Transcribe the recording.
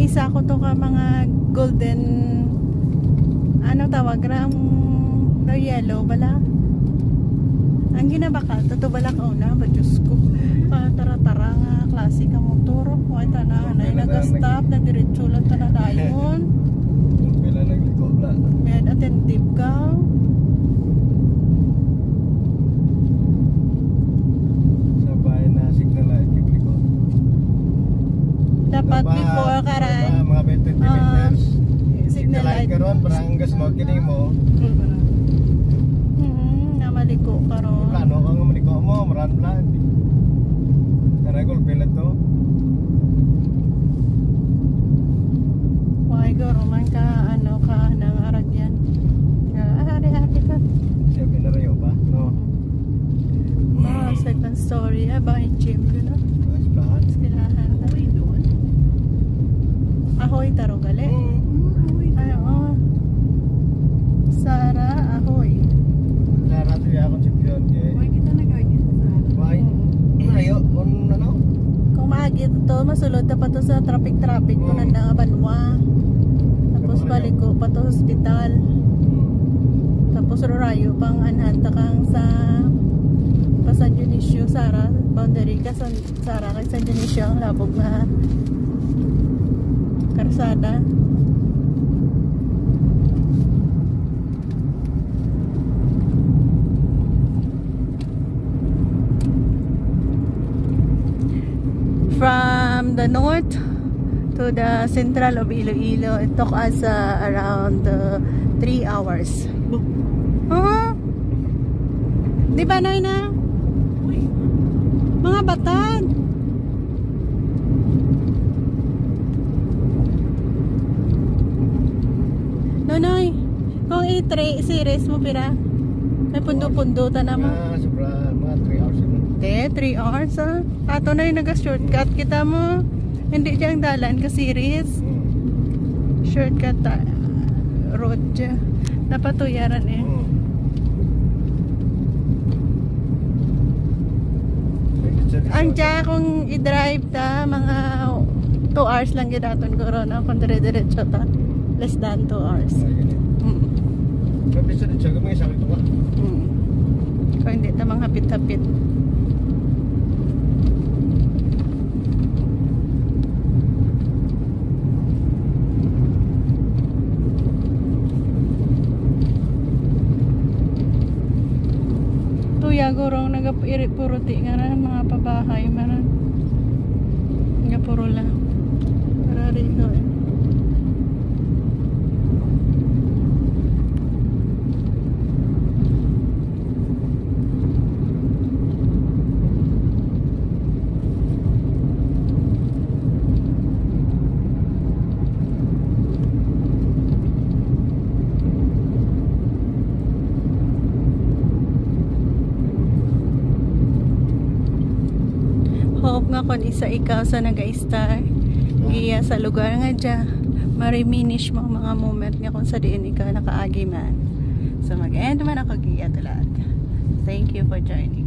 isa ko to ka mga golden ano tawag ram yellow bala. Ang ginabaka to bala ka una ba Diyos ko. Tara-tara nga klase ka motor. Ay tanan ay nag-stop na diretso lang tanan dayon. Pila nagliko na. May attentive ka. Sabay na signal light liko. Dapat before karan mga 20 meters. Signal light karon parang gas mo kini mo. Namaliko karon. Plano ka nga maliko mo, maran plan. Karagol pila to. Why go man ka ano ka nang aragyan. Hari-hari ka. Siya pinarayo ba? No. Second story ba gym yun ah. Mas bahan. Silahan. Ahoy taro gali. Ay oo. Sara ahoy. Sara to ya akong champion kay. Why kita nag-argue sa Sara? Why? Marayo on ano? Kung maagi to masulod na pa to sa traffic mo nanda Banwa. Tapos balik ko pa to hospital. Tapos rayo pang anhanta kang sa San Dionisio Sara boundary ka sa Sara kay San Dionisio ang labog na karsada. From the north to the central of Iloilo, it took us around 3 hours. Di ba Noy na? Mga batad. Nonoy, kung i-3 series mo pira, may pundo-pundo ta na mo. Sobra mga 3 hours. 3 hours ah. Ato na yung nag-shortcut kita mo. Hindi diyang dalan ka series. Shortcut road dya. Napatuyaran eh. Ang dya kung i-drive ta, mga 2 hours lang gidaton ko ron. Kung dire-diretso ta, less than 2 hours. Kapit sa dito, kami sakit ko. Kung hindi ta mga hapit-hapit. Gurong nagapiri puro ti nga na mga pabahay maran nga puro lang para rito eh. Hope nga kung isa ikaw sa nag-star giya sa lugar nga dya mariminish mo mga moment nga kung sa diin ikaw nakaagi man. So mag-end man ako giya talat. Thank you for joining.